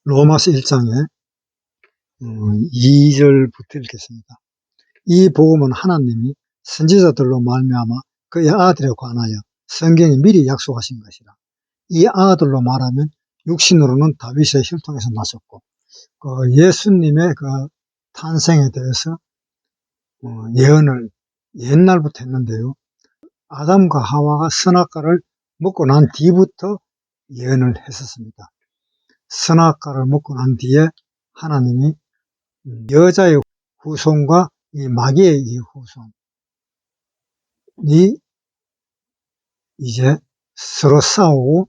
로마서 1장에 2절부터 읽겠습니다. 이 복음은 하나님이 선지자들로 말미암아 그의 아들에 관하여 성경이 미리 약속하신 것이라. 이 아들로 말하면 육신으로는 다윗의 혈통에서 나셨고, 예수님의 그 탄생에 대해서 예언을 옛날부터 했는데요. 아담과 하와가 선악과를 먹고 난 뒤부터 예언을 했었습니다. 선악과를 먹고 난 뒤에 하나님이 여자의 후손과 이 마귀의 이 후손이 이제 서로 싸우고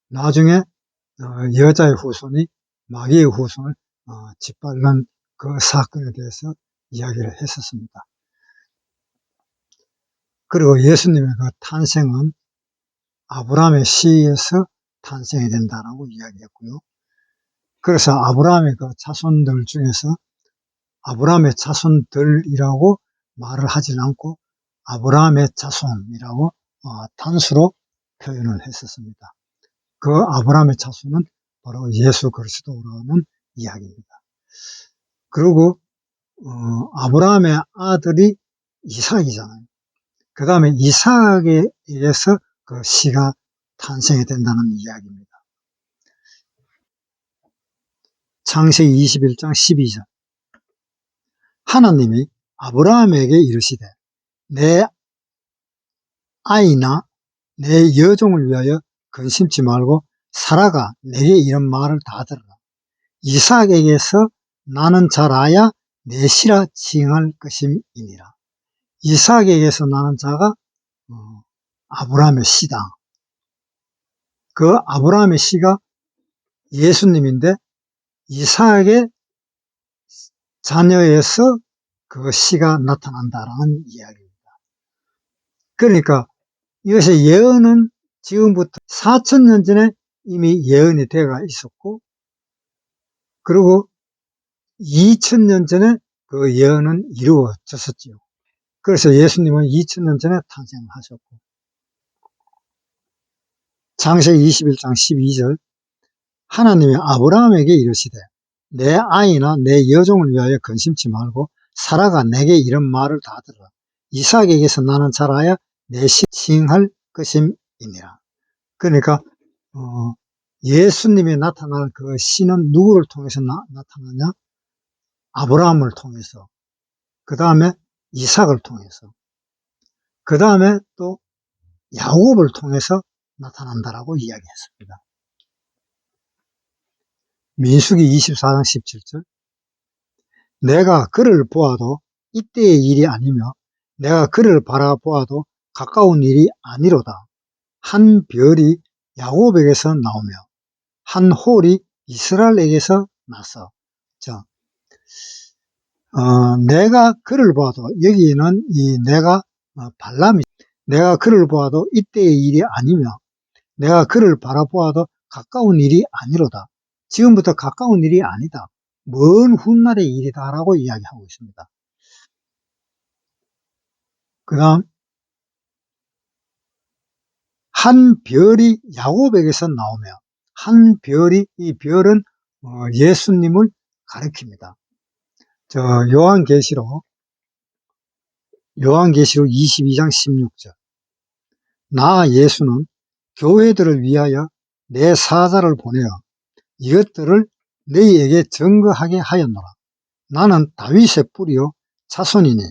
나중에 여자의 후손이 마귀의 후손을 짓밟는 그 사건에 대해서 이야기를 했었습니다. 그리고 예수님의 그 탄생은 아브라함의 씨에서 탄생이 된다라고 이야기했고요. 그래서 아브라함의 그 자손들 중에서 아브라함의 자손들이라고 말을 하지 않고 아브라함의 자손이라고 단수로 표현을 했었습니다. 그 아브라함의 자손은 바로 예수 그리스도라는 이야기입니다. 그리고 아브라함의 아들이 이삭이잖아요. 그 다음에 이삭에 의해서 그 씨가 탄생이 된다는 이야기입니다. 창세기 21장 12절. 하나님이 아브라함에게 이르시되 내 아이나 내 여종을 위하여 근심치 말고 사라가 내게 이런 말을 다 들으라. 이삭에게서 나는 자라야 내 씨라 칭할 것임이니라. 이삭에게서 나는 자가 아브라함의 씨다. 그 아브라함의 씨가 예수님인데 이삭의 자녀에서 그 씨가 나타난다라는 이야기입니다. 그러니까 이것의 예언은 지금부터 4,000년 전에 이미 예언이 되어 있었고, 그리고 2,000년 전에 그 예언은 이루어졌었지요. 그래서 예수님은 2,000년 전에 탄생하셨고, 창세기 21장 12절, 하나님이 아브라함에게 이르시되 내 아이나 내 여종을 위하여 근심치 말고 사라가 내게 이런 말을 다 들으라. 이삭에게서 나는 자라야 내 씨 칭할 것임이니라. 그러니까 예수님이 나타날 그 씨는 누구를 통해서 나타나냐? 아브라함을 통해서, 그 다음에 이삭을 통해서, 그 다음에 또 야곱을 통해서 나타난다라고 이야기했습니다. 민수기 24장 17절. 내가 그를 보아도 이때의 일이 아니며 내가 그를 바라보아도 가까운 일이 아니로다. 한 별이 야곱에게서 나오며 한 홀이 이스라엘에게서 나서. 내가 그를 보아도, 여기는 이 내가 발람이, 내가 그를 보아도 이때의 일이 아니며 내가 그를 바라보아도 가까운 일이 아니로다. 지금부터 가까운 일이 아니다. 먼 훗날의 일이다라고 이야기하고 있습니다. 그 다음, 한 별이 야곱에게서 나오며, 한 별이, 이 별은 예수님을 가리킵니다. 요한계시록 22장 16절. 나 예수는 교회들을 위하여 내 사자를 보내어 이것들을 너희에게 증거하게 하였노라. 나는 다윗의 뿌리요 자손이니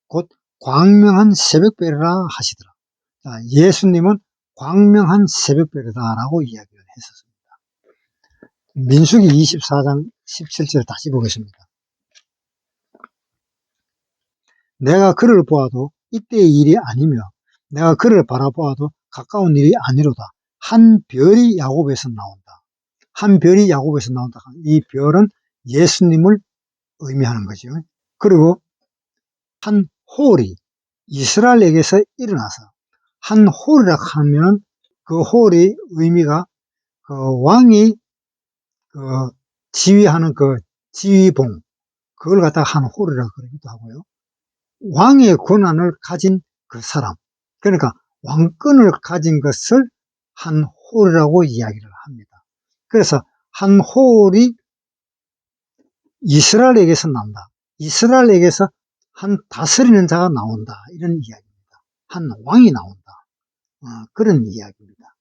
곧 광명한 새벽별이라 하시더라. 예수님은 광명한 새벽별이다라고 이야기를 했었습니다. 민수기 24장 17절 다시 보겠습니다. 내가 그를 보아도 이때의 일이 아니며 내가 그를 바라보아도 가까운 일이 아니로다. 한 별이 야곱에서 나온다. 한 별이 야곱에서 나온다. 이 별은 예수님을 의미하는 거죠. 그리고 한 홀이 이스라엘에게서 일어나서, 한 홀이라 하면 그 홀이 의미가 그 왕이 그 지휘하는 그 지휘봉, 그걸 갖다가 한 홀이라 그러기도 하고요. 왕의 권한을 가진 그 사람, 그러니까 왕권을 가진 것을 한 홀이라고 이야기를 합니다. 그래서 한 홀이 이스라엘에게서 난다. 이스라엘에게서 한 다스리는 자가 나온다. 이런 이야기입니다. 한 왕이 나온다. 그런 이야기입니다.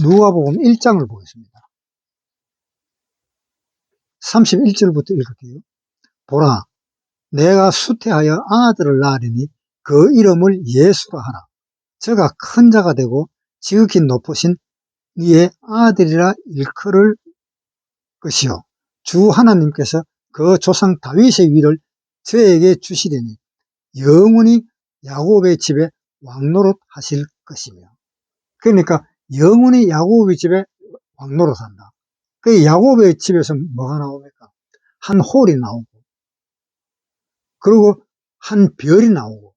누가복음 1장을 보겠습니다. 31절부터 읽을게요. 보라, 내가 수태하여 아들을 낳으리니 그 이름을 예수라 하라. 저가 큰 자가 되고 지극히 높으신 이의 아들이라 일컬을 것이요. 주 하나님께서 그 조상 다윗의 위를 저에게 주시리니 영원히 야곱의 집에 왕노릇 하실 것이며. 그러니까 영원히 야곱의 집에 왕노릇 한다. 그 야곱의 집에서 뭐가 나옵니까? 한 홀이 나오고, 그리고 한 별이 나오고,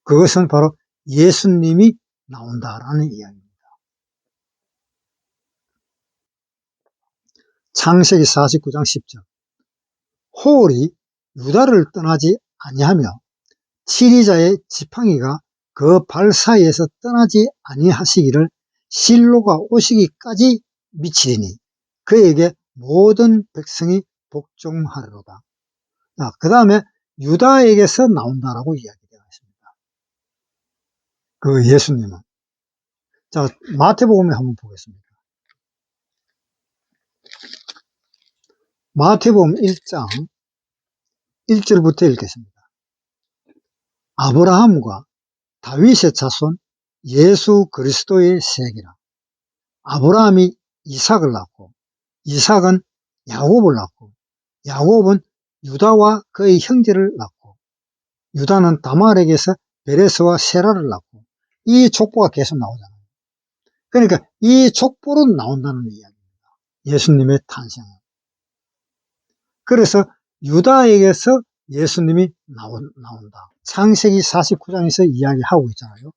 그것은 바로 예수님이 나온다라는 이야기입니다. 창세기 49장 10절. 홀이 유다를 떠나지 아니하며 치리자의 지팡이가 그 발 사이에서 떠나지 아니하시기를 실로가 오시기까지 미치리니 그에게 모든 백성이 복종하리로다. 그 다음에 유다에게서 나온다라고 이야기되어 있습니다. 그 예수님은. 자, 마태복음에 한번 보겠습니다. 마태복음 1장 1절부터 읽겠습니다. 아브라함과 다윗의 자손 예수 그리스도의 세계라. 아브라함이 이삭을 낳고 이삭은 야곱을 낳고 야곱은 유다와 그의 형제를 낳고 유다는 다말에게서 베레스와 세라를 낳고 이 족보가 계속 나오잖아요. 그러니까 이 족보로 나온다는 이야기입니다. 예수님의 탄생은. 그래서 유다에게서 예수님이 나온다. 창세기 49장에서 이야기하고 있잖아요.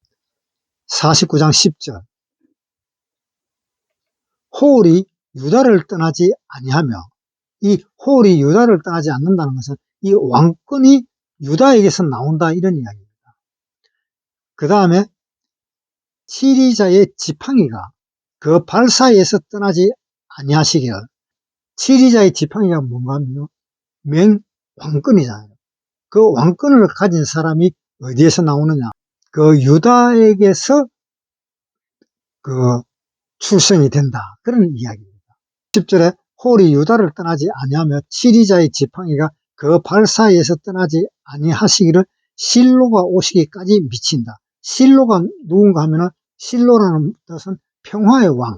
49장 10절. 홀이 유다를 떠나지 아니하며, 이 홀이 유다를 떠나지 않는다는 것은 이 왕권이 유다에게서 나온다, 이런 이야기입니다. 그 다음에 치리자의 지팡이가 그 발 사이에서 떠나지 아니하시기를. 치리자의 지팡이가 뭔가 하면요, 왕권이잖아요. 그 왕권을 가진 사람이 어디에서 나오느냐? 그 유다에게서 그 출생이 된다. 그런 이야기입니다. 10절에 홀이 유다를 떠나지 아니하며 치리자의 지팡이가 그 발 사이에서 떠나지 아니하시기를 실로가 오시기까지 미친다. 실로가 누군가 하면은 실로라는 뜻은 평화의 왕,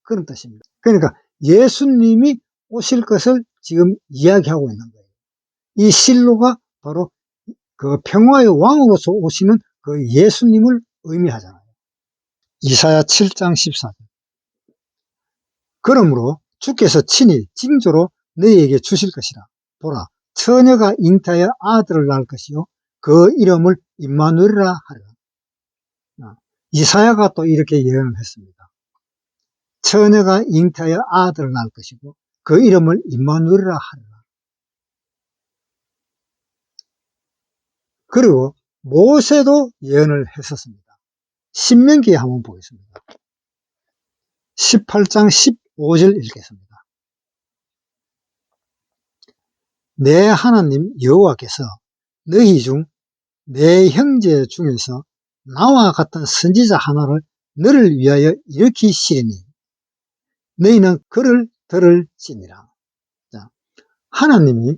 그런 뜻입니다. 그러니까 예수님이 오실 것을 지금 이야기하고 있는 거예요. 이 실로가 바로 그 평화의 왕으로서 오시는 그 예수님을 의미하잖아요. 이사야 7장 14절. 그러므로 주께서 친히 징조로 너희에게 주실 것이라. 보라, 처녀가 잉태하여 아들을 낳을 것이요 그 이름을 임마누엘이라 하리라. 이사야가 또 이렇게 예언을 했습니다. 처녀가 잉태하여 아들을 낳을 것이고 그 이름을 임마누엘이라 하리라. 그리고 모세도 예언을 했었습니다. 신명기에 한번 보겠습니다. 18장 15절 읽겠습니다. 내 하나님 여호와께서 너희 중 내 형제 중에서 나와 같은 선지자 하나를 너를 위하여 일으키시리니 너희는 그를 들을지니라. 하나님이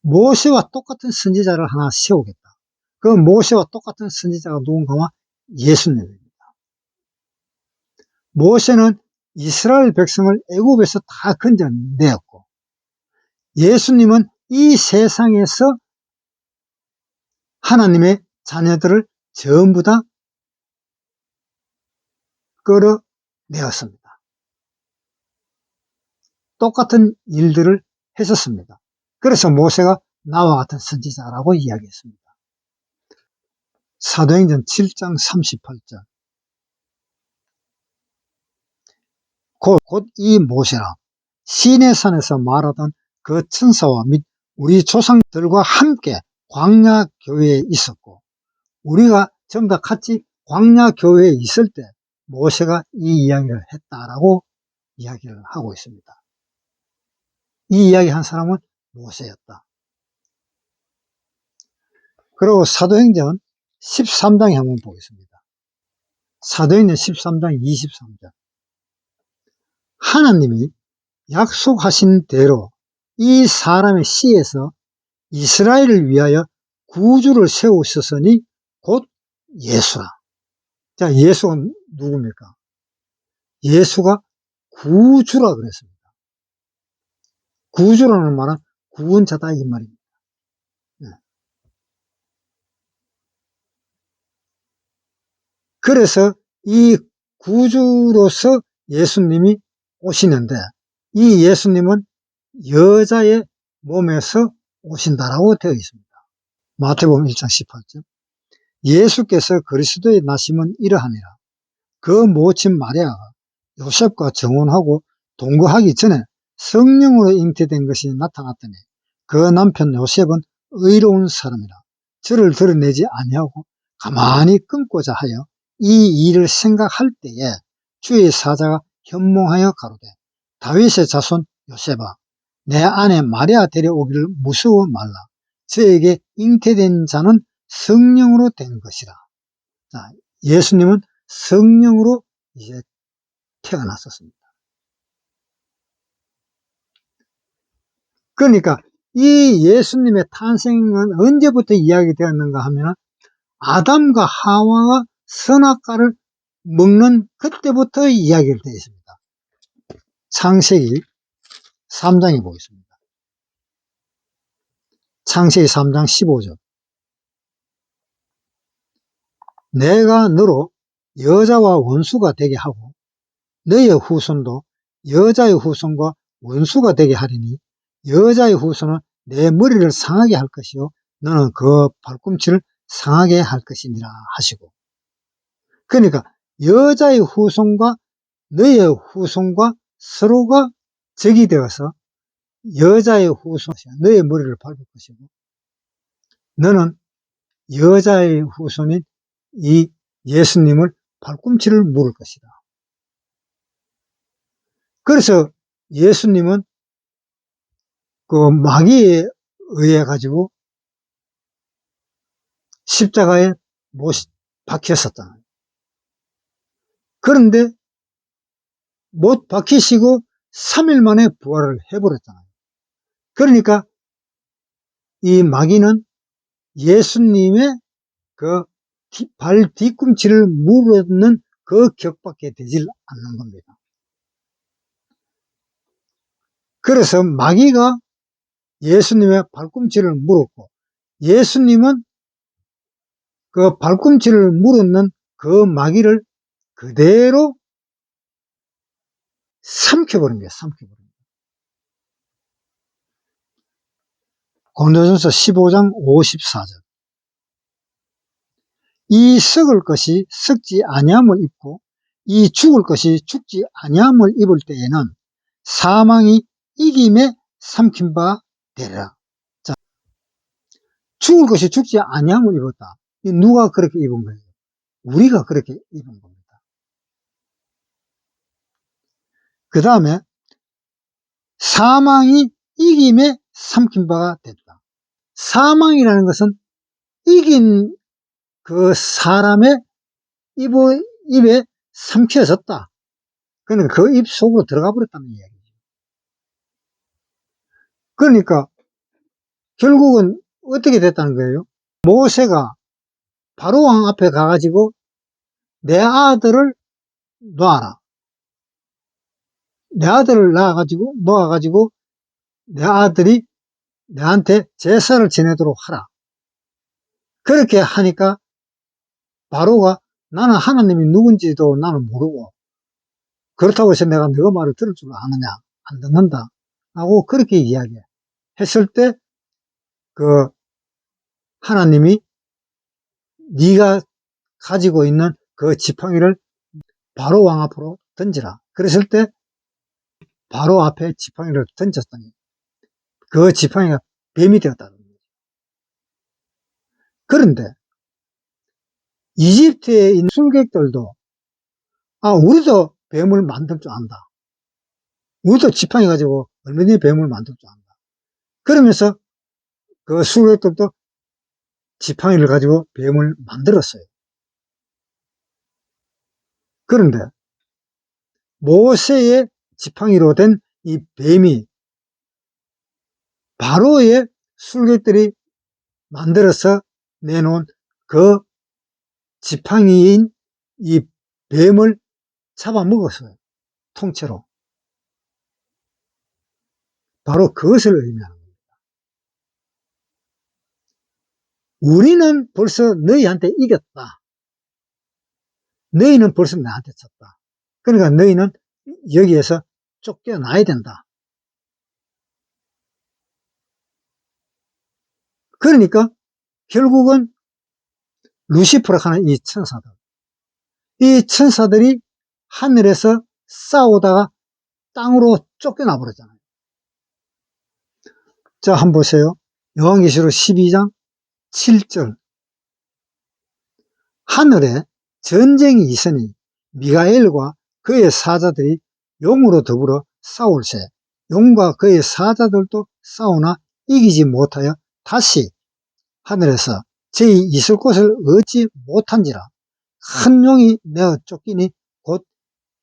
모세와 똑같은 선지자를 하나 세우겠다. 그 모세와 똑같은 선지자가 누군가 하면 예수님입니다. 모세는 이스라엘 백성을 애굽에서 다 건져내었고 예수님은 이 세상에서 하나님의 자녀들을 전부 다 끌어내었습니다. 똑같은 일들을 했었습니다. 그래서 모세가 나와 같은 선지자라고 이야기했습니다. 사도행전 7장 38절. 곧 이 모세라 시내산에서 말하던 그 천사와 및 우리 조상들과 함께 광야 교회에 있었고 우리가 전부 다 같이 광야 교회에 있을 때 모세가 이 이야기를 했다라고 이야기를 하고 있습니다. 이 이야기 한 사람은 모세였다. 그리고 사도행전 13장에 한번 보겠습니다. 사도행전 13장 23절. 하나님이 약속하신 대로 이 사람의 씨에서 이스라엘을 위하여 구주를 세우셨으니 곧 예수라. 자, 예수가 누굽니까? 예수가 구주라 그랬습니다. 구주라는 말은 구원자다 이 말입니다. 네. 그래서 이 구주로서 예수님이 오시는데 이 예수님은 여자의 몸에서 오신다라고 되어 있습니다. 마태복음 1장 18절. 예수께서 그리스도의 나심은 이러하니라. 그 모친 마리아가 요셉과 정혼하고 동거하기 전에 성령으로 잉태된 것이 나타났더니 그 남편 요셉은 의로운 사람이라 저를 드러내지 아니하고 가만히 끊고자 하여 이 일을 생각할 때에 주의 사자가 현몽하여 가로되 다윗의 자손 요셉아 내 아내 마리아 데려오기를 무서워 말라. 저에게 잉태된 자는 성령으로 된 것이라. 자, 예수님은 성령으로 이제 태어났었습니다. 그러니까 이 예수님의 탄생은 언제부터 이야기되었는가 하면 아담과 하와가 선악과를 먹는 그때부터 이야기를 되어 있습니다. 창세기 3장에 보겠습니다. 창세기 3장 15절. 내가 너로 여자와 원수가 되게 하고 너의 후손도 여자의 후손과 원수가 되게 하리니 여자의 후손은 내 머리를 상하게 할 것이요 너는 그 발꿈치를 상하게 할 것이니라 하시고, 그러니까 여자의 후손과 너의 후손과 서로가 적이 되어서 여자의 후손 너의 머리를 밟을 것이고 너는 여자의 후손인 이 예수님을 발꿈치를 물을 것이다. 그래서 예수님은 그 마귀에 의해 가지고 십자가에 못 박혔었잖아요. 그런데 못 박히시고 3일 만에 부활을 해버렸잖아요. 그러니까 이 마귀는 예수님의 그 발 뒤꿈치를 물었는 그 격밖에 되질 않는 겁니다. 그래서 마귀가 예수님의 발꿈치를 물었고 예수님은 그 발꿈치를 물었는 그 마귀를 그대로 삼켜버린 거예요. 삼켜버린 거예요. 고린도전서 15장 54절. 이 썩을 것이 썩지 아니함을 입고 이 죽을 것이 죽지 아니함을 입을 때에는 사망이 이김에 삼킨 바 되리라. 자, 죽을 것이 죽지 아니함을 입었다. 누가 그렇게 입은 거예요? 우리가 그렇게 입은 겁니다. 그 다음에 사망이 이김에 삼킨 바가 됐다. 사망이라는 것은 이긴 그 사람의 입에 삼켜졌다. 그러니까 그 입 속으로 들어가 버렸다는 이야기죠. 그러니까 결국은 어떻게 됐다는 거예요? 모세가 바로왕 앞에 가가지고 내 아들을 놓아라. 내 아들을 놓아가지고 내 아들이 내한테 제사를 지내도록 하라. 그렇게 하니까 바로가 나는 하나님이 누군지도 나는 모르고 그렇다고 해서 내가 너가 말을 들을 줄 아느냐? 안 듣는다. 하고 그렇게 이야기했을 때 그 하나님이 네가 가지고 있는 그 지팡이를 바로 왕 앞으로 던지라. 그랬을 때 바로 앞에 지팡이를 던졌더니 그 지팡이가 뱀이 되었다는 거예요. 그런데 이집트에 있는 술객들도 우리도 뱀을 만들 줄 안다. 우리도 지팡이 가지고 얼마든지 뱀을 만들 줄 안다. 그러면서 그 수르들도 지팡이를 가지고 뱀을 만들었어요. 그런데 모세의 지팡이로 된 이 뱀이 바로의 술객들이 만들어서 내놓은 그 지팡이인 이 뱀을 잡아먹었어요. 통째로. 바로 그것을 의미하는 겁니다. 우리는 벌써 너희한테 이겼다. 너희는 벌써 나한테 쳤다. 그러니까 너희는 여기에서 쫓겨나야 된다. 그러니까 결국은 루시퍼라고 하는 이 천사들이 하늘에서 싸우다가 땅으로 쫓겨나 버렸잖아요. 자, 한번 보세요. 요한계시록 12장 7절. 하늘에 전쟁이 있으니 미가엘과 그의 사자들이 용으로 더불어 싸울세. 용과 그의 사자들도 싸우나 이기지 못하여 다시 하늘에서 저희 있을 곳을 얻지 못한지라. 큰 용이 내어 쫓기니 곧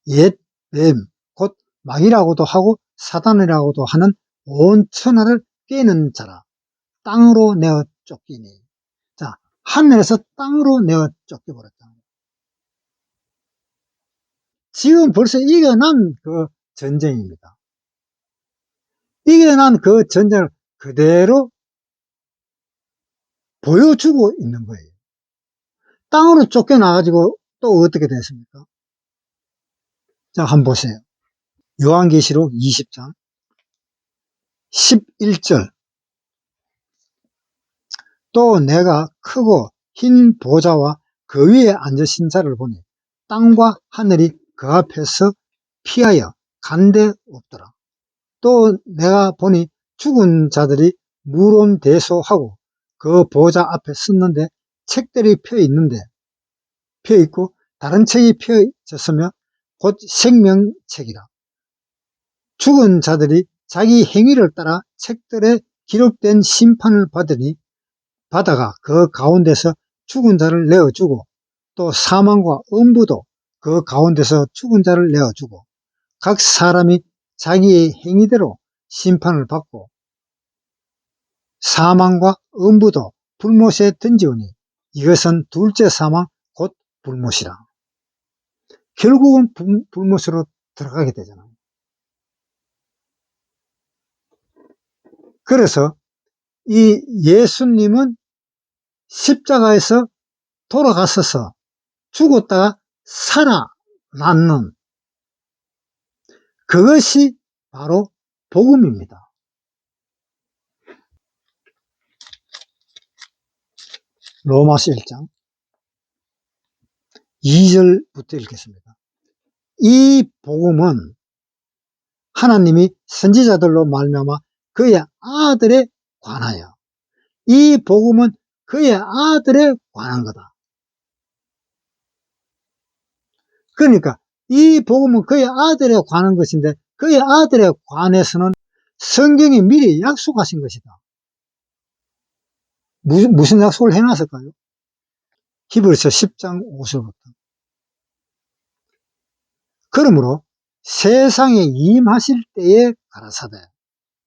옛 뱀, 곧 마귀라고도 하고 사단이라고도 하는 온 천하를 깨는 자라. 땅으로 내어 쫓기니. 자, 하늘에서 땅으로 내어 쫓겨버렸다. 지금 벌써 이겨난 그 전쟁입니다. 이겨난 그 전쟁을 그대로 보여주고 있는 거예요. 땅으로 쫓겨나가지고 또 어떻게 됐습니까? 자, 한번 보세요. 요한계시록 20장 11절. 또 내가 크고 흰 보좌와 그 위에 앉으신 자를 보니 땅과 하늘이 그 앞에서 피하여 간데 없더라. 또 내가 보니 죽은 자들이 무론대소하고 그 보좌 앞에 섰는데 책들이 펴 있고 다른 책이 펴졌으며 곧 생명책이라. 죽은 자들이 자기 행위를 따라 책들에 기록된 심판을 받아가 그 가운데서 죽은 자를 내어주고 또 사망과 음부도 그 가운데서 죽은 자를 내어주고 각 사람이 자기의 행위대로 심판을 받고 사망과 음부도 불못에 던지오니 이것은 둘째 사망 곧 불못이라. 결국은 불못으로 들어가게 되잖아요. 그래서 이 예수님은 십자가에서 돌아가셔서 죽었다가 살아났는 그것이 바로 복음입니다. 로마서 1장 2절부터 읽겠습니다. 이 복음은 하나님이 선지자들로 말미암아 그의 아들에 관하여, 이 복음은 그의 아들에 관한 거다. 그러니까 이 복음은 그의 아들에 관한 것인데 그의 아들에 관해서는 성경이 미리 약속하신 것이다. 무슨 약속을 해놨을까요? 히브리서 10장 5절부터. 그러므로 세상에 임하실 때에 가라사대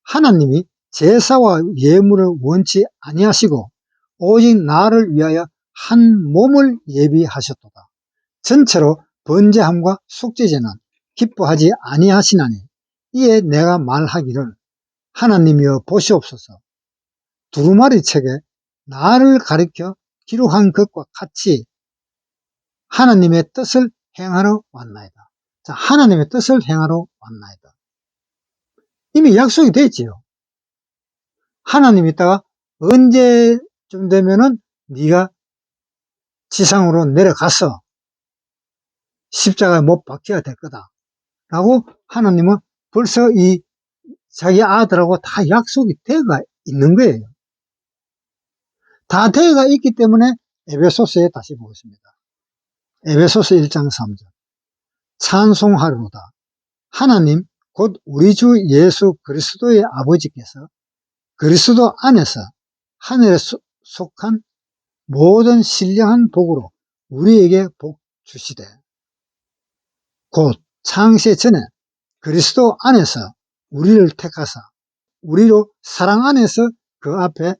하나님이 제사와 예물을 원치 아니하시고 오직 나를 위하여 한 몸을 예비하셨도다. 전체로 번제함과 속죄제는 기뻐하지 아니하시나니 이에 내가 말하기를 하나님이여 보시옵소서. 두루마리 책에 나를 가리켜 기록한 것과 같이 하나님의 뜻을 행하러 왔나이다. 자, 하나님의 뜻을 행하러 왔나이다. 이미 약속이 됐지요. 하나님이 있다가 언제쯤 되면은 네가 지상으로 내려가서 십자가에 못 박혀야 될 거다 라고 하나님은 벌써 이 자기 아들하고 다 약속이 되어가 있는 거예요. 다 되어가 있기 때문에 에베소서에 다시 보겠습니다. 에베소서 1장 3절. 찬송하리로다. 하나님 곧 우리 주 예수 그리스도의 아버지께서 그리스도 안에서 하늘에 속한 모든 신령한 복으로 우리에게 복 주시되 곧 창세 전에 그리스도 안에서 우리를 택하사 우리로 사랑 안에서 그 앞에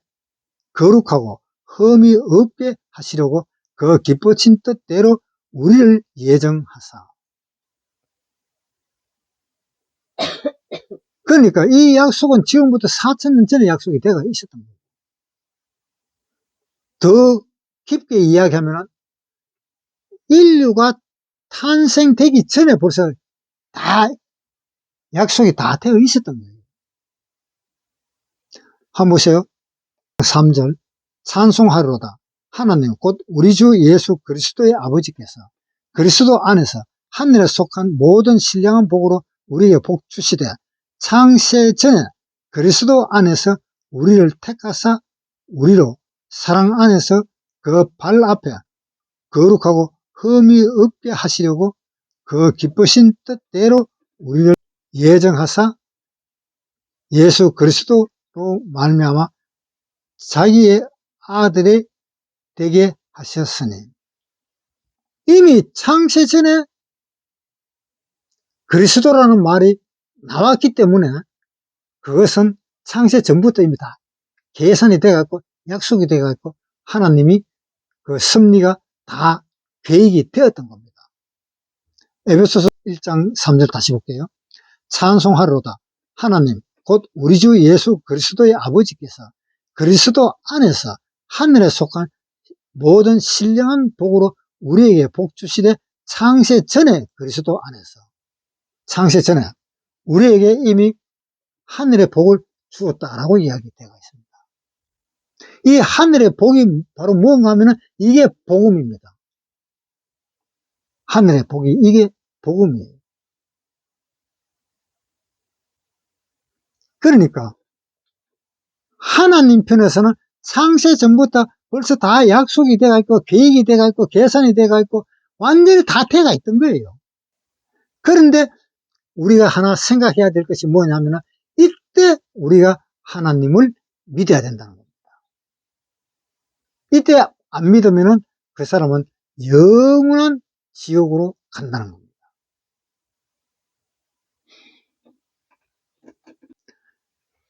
거룩하고 흠이 없게 하시려고 그 기쁘신 뜻대로 우리를 예정하사. 그러니까 이 약속은 지금부터 4,000년 전에 약속이 되어 있었던 거예요. 더 깊게 이야기하면 인류가 탄생되기 전에 벌써 다 약속이 다 되어 있었던 거예요. 한번 보세요. 3절 찬송하리로다. 하나님 곧 우리 주 예수 그리스도의 아버지께서 그리스도 안에서 하늘에 속한 모든 신령한 복으로 우리에게 복 주시되 창세 전에 그리스도 안에서 우리를 택하사 우리로 사랑 안에서 그 발 앞에 거룩하고 흠이 없게 하시려고 그 기쁘신 뜻대로 우리를 예정하사 예수 그리스도로 말미암아 자기의 아들이 되게 하셨으니. 이미 창세 전에 그리스도라는 말이 나왔기 때문에 그것은 창세 전부터 이미 다 계산이 돼갖고 약속이 돼갖고 하나님이 그 섭리가 다 계획이 되었던 겁니다. 에베소서 1장 3절 다시 볼게요. 찬송하리로다. 하나님 곧 우리 주 예수 그리스도의 아버지께서 그리스도 안에서 하늘에 속한 모든 신령한 복으로 우리에게 복 주시되 창세 전에 그리스도 안에서 창세 전에 우리에게 이미 하늘의 복을 주었다라고 이야기되어 있습니다. 이 하늘의 복이 바로 무엇인가 하면은 이게 복음입니다. 하늘의 복이 이게 복음이에요. 그러니까 하나님 편에서는 창세 전부터 벌써 다 약속이 돼가 있고 계획이 돼가 있고 계산이 돼가 있고 완전히 다 돼가 있던 거예요. 그런데 우리가 하나 생각해야 될 것이 뭐냐면은 이때 우리가 하나님을 믿어야 된다는 겁니다. 이때 안 믿으면은 그 사람은 영원한 지옥으로 간다는 겁니다.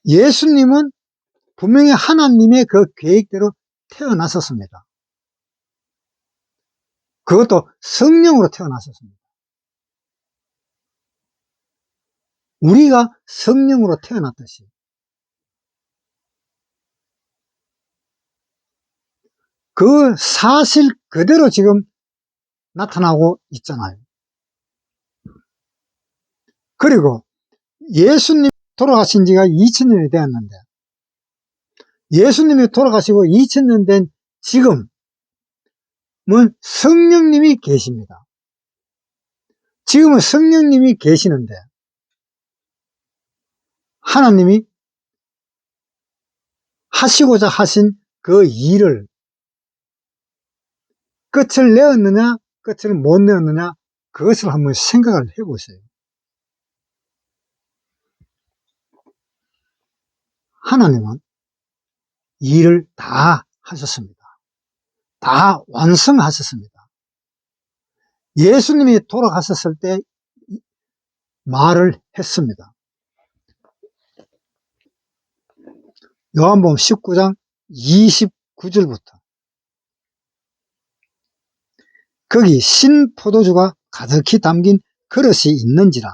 예수님은 분명히 하나님의 그 계획대로 태어나셨습니다. 그것도 성령으로 태어나셨습니다. 우리가 성령으로 태어났듯이 그 사실 그대로 지금 나타나고 있잖아요. 그리고 예수님 돌아가신 지가 2000년이 되었는데 예수님이 돌아가시고 2000년 된 지금은 성령님이 계십니다. 지금은 성령님이 계시는데 하나님이 하시고자 하신 그 일을 끝을 내었느냐 끝을 못 내었느냐 그것을 한번 생각을 해보세요. 하나님은 일을 다 하셨습니다. 다 완성하셨습니다. 예수님이 돌아가셨을 때 말을 했습니다. 요한복음 19장 29절부터 거기 신 포도주가 가득히 담긴 그릇이 있는지라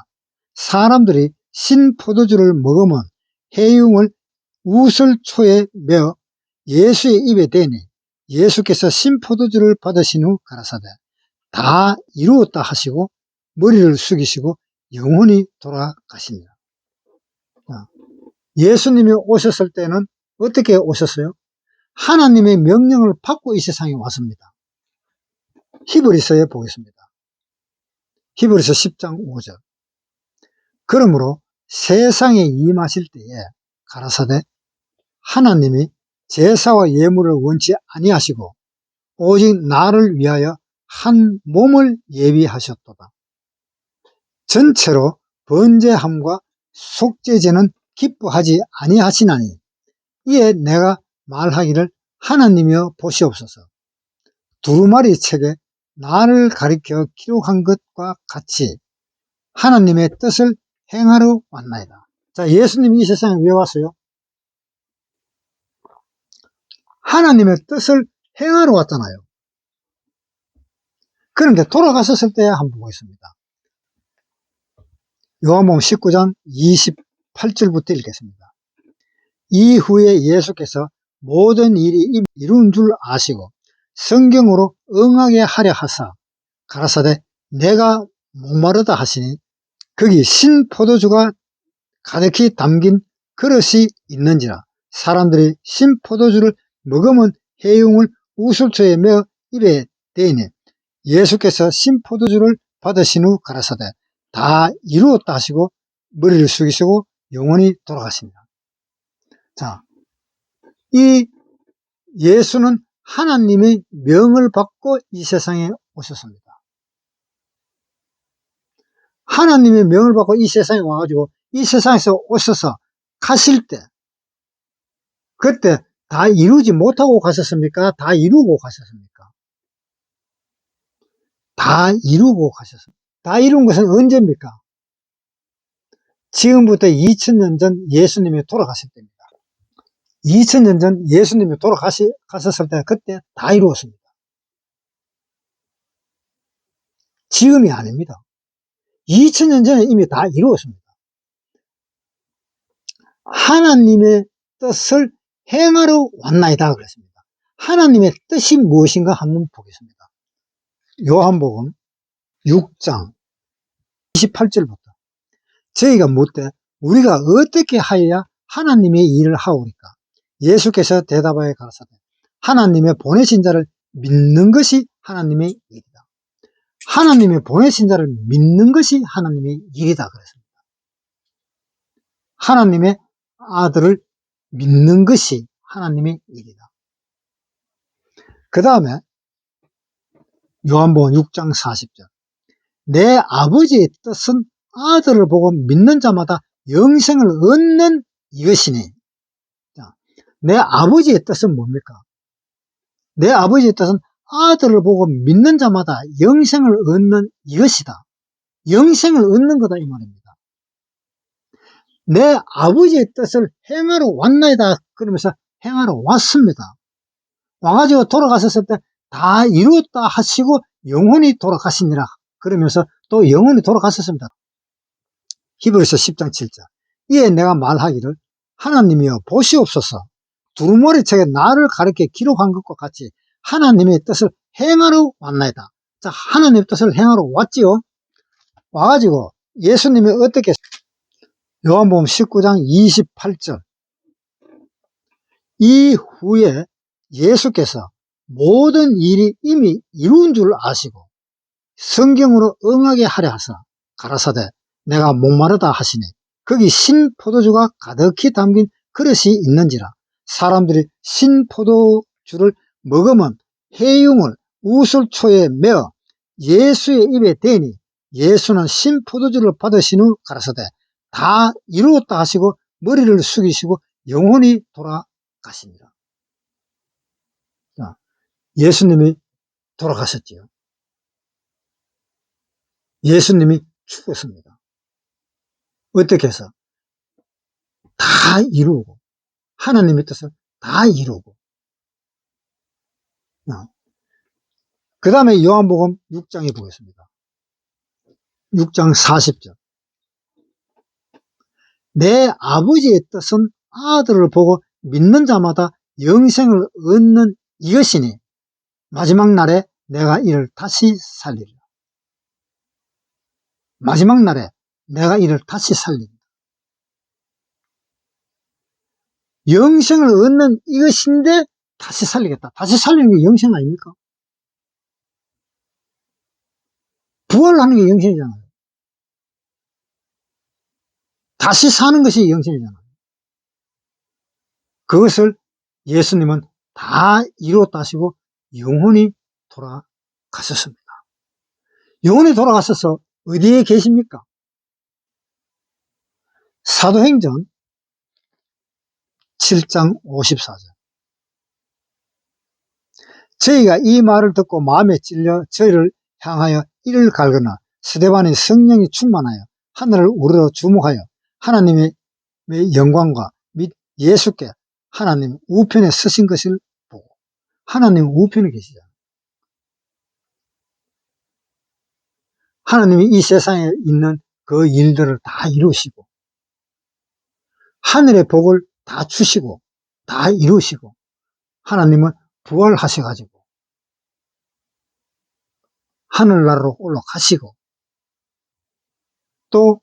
사람들이 신 포도주를 먹으면 해융을 우슬초에 메어 예수의 입에 대니 예수께서 신 포도주를 받으신 후 가라사대 다 이루었다 하시고 머리를 숙이시고 영원히 돌아가시니라. 예수님이 오셨을 때는 어떻게 오셨어요? 하나님의 명령을 받고 이 세상에 왔습니다. 히브리서에 보겠습니다. 히브리서 10장 5절 그러므로 세상에 임하실 때에 가라사대 하나님이 제사와 예물을 원치 아니하시고 오직 나를 위하여 한 몸을 예비하셨도다. 전체로 번제함과 속죄제는 기뻐하지 아니하시나니 이에 내가 말하기를 하나님이여 보시옵소서. 두루마리 책에 나를 가리켜 기록한 것과 같이 하나님의 뜻을 행하러 왔나이다. 자, 예수님이 이 세상에 왜 왔어요? 하나님의 뜻을 행하러 왔잖아요. 그런데 돌아가셨을 때 한번 보겠습니다. 요한복음 19장 28절부터 읽겠습니다. 이후에 예수께서 모든 일이 이룬 줄 아시고 성경으로 응하게 하려 하사 가라사대 내가 목마르다 하시니 거기 신 포도주가 가득히 담긴 그릇이 있는지라. 사람들이 신 포도주를 먹으면 해흉을 우슬초에 메어 입에 대이니 예수께서 신 포도주를 받으신 후 가라사대 다 이루었다 하시고 머리를 숙이시고 영원히 돌아가십니다. 자, 이 예수는 하나님의 명을 받고 이 세상에 오셨습니다. 하나님의 명을 받고 이 세상에 와가지고 이 세상에서 오셔서 가실 때 그때 다 이루지 못하고 가셨습니까? 다 이루고 가셨습니까? 다 이루고 가셨습니다. 다 이룬 것은 언제입니까? 지금부터 2000년 전 예수님이 돌아가실 때입니다. 2000년 전 예수님이 돌아가셨을 때 그때 다 이루었습니다. 지금이 아닙니다. 2000년 전에 이미 다 이루었습니다. 하나님의 뜻을 행하러 왔나이다 그랬습니다. 하나님의 뜻이 무엇인가 한번 보겠습니다. 요한복음 6장 28절부터 저희가 묻되 우리가 어떻게 하여야 하나님의 일을 하오리까? 예수께서 대답하여 가라사대 하나님의 보내신 자를 믿는 것이 하나님의 일이다. 하나님의 보내신 자를 믿는 것이 하나님의 일이다 그랬습니다. 하나님의 아들을 믿는 것이 하나님의 일이다. 그 다음에 요한복음 6장 40절 내 아버지의 뜻은 아들을 보고 믿는 자마다 영생을 얻는 이것이니. 자, 내 아버지의 뜻은 뭡니까? 내 아버지의 뜻은 아들을 보고 믿는 자마다 영생을 얻는 이것이다. 영생을 얻는 거다 이 말입니다. 내 아버지의 뜻을 행하러 왔나이다 그러면서 행하러 왔습니다. 와가지고 돌아가셨을 때 다 이루었다 하시고 영원히 돌아가시니라 그러면서 또 영원히 돌아가셨습니다. 히브리서 10장 7절 이에 내가 말하기를 하나님이여 보시옵소서. 두루마리 책에 나를 가르쳐 기록한 것과 같이 하나님의 뜻을 행하러 왔나이다. 자, 하나님의 뜻을 행하러 왔지요. 와가지고 예수님이 어떻게 요한복음 19장 28절 이후에 예수께서 모든 일이 이미 이룬 줄 아시고 성경으로 응하게 하려 하사 가라사대 내가 목마르다 하시니 거기 신 포도주가 가득히 담긴 그릇이 있는지라. 사람들이 신 포도주를 먹으면 해흉을 우슬초에 메어 예수의 입에 대니 예수는 신 포도주를 받으신 후 가라사대 다 이루었다 하시고 머리를 숙이시고 영원히 돌아가십니다. 예수님이 돌아가셨지요. 예수님이 죽었습니다. 어떻게 해서? 다 이루고 하나님의 뜻을 다 이루고 그 다음에 요한복음 6장에 보겠습니다. 6장 40절 내 아버지의 뜻은 아들을 보고 믿는 자마다 영생을 얻는 이것이니 마지막 날에 내가 이를 다시 살리리라. 마지막 날에 내가 이를 다시 살린다. 영생을 얻는 이것인데 다시 살리겠다. 다시 살리는 게 영생 아닙니까? 부활하는 게 영생이잖아요. 다시 사는 것이 영생이잖아요. 그것을 예수님은 다 이루었다 하시고 영원히 돌아가셨습니다. 영원히 돌아가셔서 어디에 계십니까? 사도행전 7장 54절. 저희가 이 말을 듣고 마음에 찔려 저희를 향하여 이를 갈거나 스데반의 성령이 충만하여 하늘을 우러러 주목하여 하나님의 영광과 및 예수께 하나님 우편에 서신 것을 보고, 하나님 우편에 계시잖아요. 하나님이 이 세상에 있는 그 일들을 다 이루시고 하늘의 복을 다 주시고 다 이루시고, 하나님은 부활하셔가지고 하늘나라로 올라가시고 또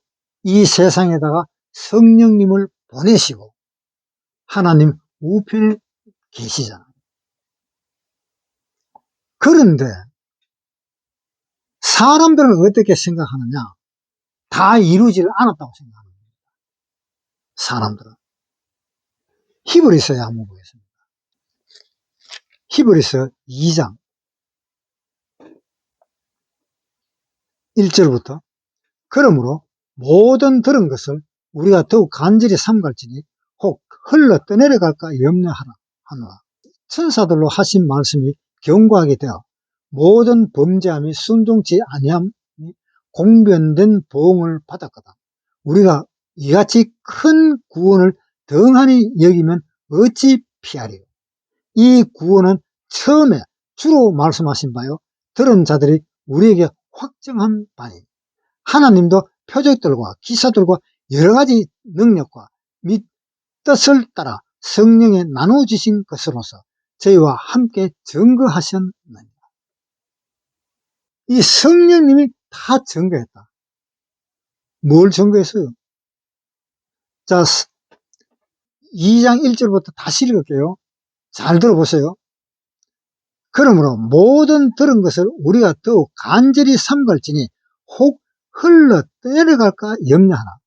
이 세상에다가 성령님을 보내시고 하나님 우편에 계시잖아요. 그런데 사람들은 어떻게 생각하느냐? 다 이루질 않았다고 생각합니다. 사람들은. 히브리서에 한번 보겠습니다. 히브리서 2장 1절부터 그러므로 모든 들은 것을 우리가 더욱 간절히 삼갈지니 혹 흘러 떠내려갈까 염려하노라. 천사들로 하신 말씀이 견고하게 되어 모든 범죄함이 순종치 아니함이 공변된 보응을 받았거든. 우리가 이같이 큰 구원을 덩하니 여기면 어찌 피하리요. 이 구원은 처음에 주로 말씀하신 바요 들은 자들이 우리에게 확정한 바니, 하나님도 표적들과 기사들과 여러가지 능력과 및 뜻을 따라 성령에 나누어주신 것으로서 저희와 함께 증거하셨느니라. 이 성령님이 다 증거했다. 뭘 증거했어요? 자, 2장 1절부터 다시 읽을게요. 잘 들어보세요. 그러므로 모든 들은 것을 우리가 더욱 간절히 삼갈지니 혹 흘러 떠내려갈까 염려하나.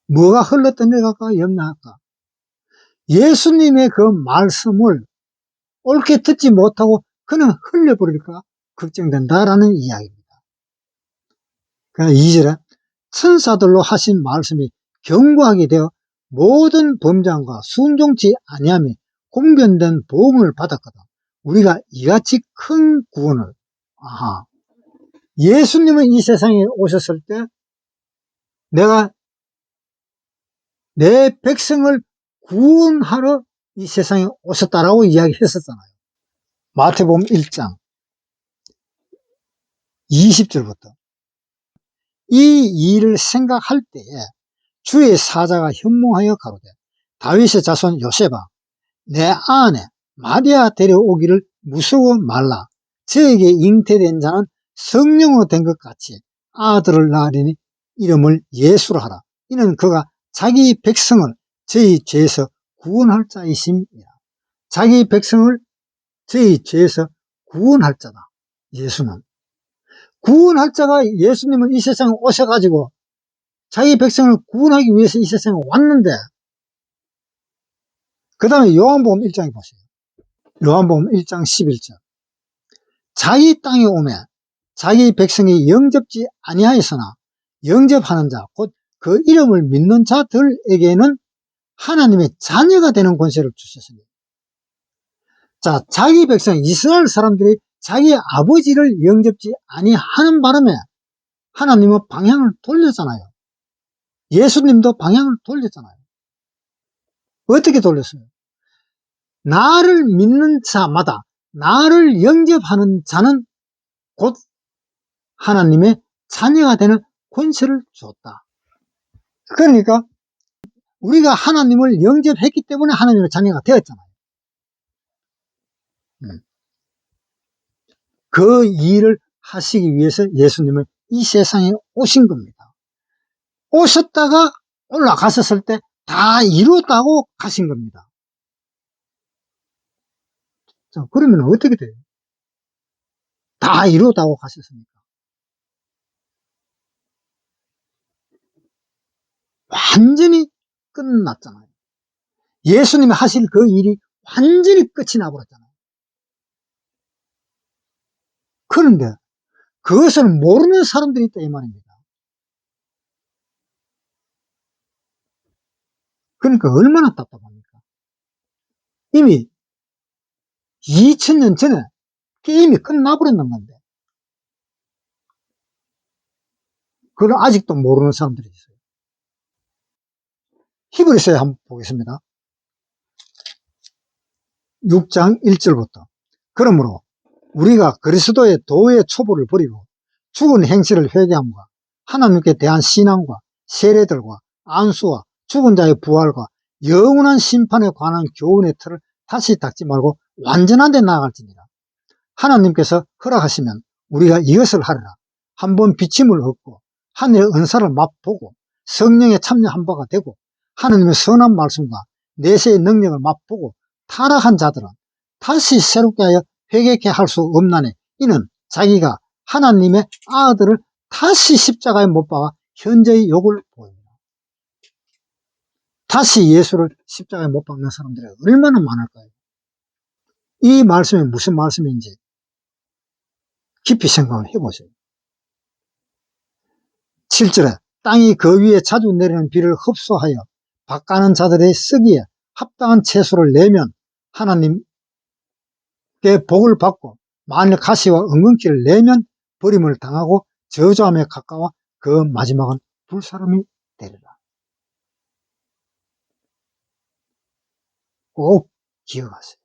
뭐가 흘러 떠내려갈까 염려할까? 예수님의 그 말씀을 옳게 듣지 못하고 그냥 흘려버릴까 걱정된다라는 이야기입니다. 그러나 2절에 천사들로 하신 말씀이 견고하게 되어 모든 범죄함과 순종치 아니함이 공변된 보응을 받았거든. 우리가 이같이 큰 구원을, 예수님은 이 세상에 오셨을 때 내가 내 백성을 구원하러 이 세상에 오셨다라고 이야기했었잖아요. 마태복음 1장 20절부터 이 일을 생각할 때에 주의 사자가 현몽하여 가로되 다윗의 자손 요셉아, 내 아내 마리아 데려오기를 무서워 말라. 저에게 잉태된 자는 성령으로 된 것 같이 아들을 낳으리니 이름을 예수로 하라. 이는 그가 자기 백성을 저희 죄에서 구원할 자이심이라. 자기 백성을 저희 죄에서 구원할 자다. 예수는 구원할 자가, 예수님은 이 세상에 오셔가지고 자기 백성을 구원하기 위해서 이 세상에 왔는데, 그 다음에 요한복음 1장에 보세요. 요한복음 1장 11절. 자기 땅에 오매 자기 백성이 영접지 아니하였으나 영접하는 자, 곧 그 이름을 믿는 자들에게는 하나님의 자녀가 되는 권세를 주셨습니다. 자, 자기 백성 이스라엘 사람들이 자기 아버지를 영접지 아니하는 바람에 하나님은 방향을 돌렸잖아요. 예수님도 방향을 돌렸잖아요. 어떻게 돌렸어요? 나를 믿는 자마다, 나를 영접하는 자는 곧 하나님의 자녀가 되는 권세를 줬다. 그러니까 우리가 하나님을 영접했기 때문에 하나님의 자녀가 되었잖아요. 그 일을 하시기 위해서 예수님은 이 세상에 오신 겁니다. 오셨다가 올라가셨을 때 다 이루었다고 가신 겁니다. 자, 그러면 어떻게 돼요? 다 이루었다고 가셨습니까? 완전히 끝났잖아요. 예수님이 하실 그 일이 완전히 끝이 나버렸잖아요. 그런데 그것을 모르는 사람들이 있다 이 말입니다. 그러니까 얼마나 답답합니까? 이미 2000년 전에 게임이 끝나버렸는 건데, 그걸 아직도 모르는 사람들이 있어요. 히브리서에 한번 보겠습니다. 6장 1절부터. 그러므로 우리가 그리스도의 도의 초보를 버리고 죽은 행실을 회개함과 하나님께 대한 신앙과 세례들과 안수와 죽은 자의 부활과 영원한 심판에 관한 교훈의 틀을 다시 닦지 말고 완전한 데 나아갈지니라. 하나님께서 허락하시면 우리가 이것을 하리라. 한번 비침을 얻고 하늘의 은사를 맛보고 성령에 참여한 바가 되고 하나님의 선한 말씀과 내세의 능력을 맛보고 타락한 자들은 다시 새롭게 하여 회개케 할 수 없나니 이는 자기가 하나님의 아들을 다시 십자가에 못 박아 현재의 욕을 보입니다. 다시 예수를 십자가에 못 박는 사람들이 얼마나 많을까요? 이 말씀이 무슨 말씀인지 깊이 생각을 해보세요. 7절에 땅이 그 위에 자주 내리는 비를 흡수하여 밭가는 자들의 쓰기에 합당한 채소를 내면 하나님께 복을 받고, 만일 가시와 엉겅퀴를 내면 버림을 당하고 저주함에 가까워 그 마지막은 불사름이 되리라. 꼭 기억하세요.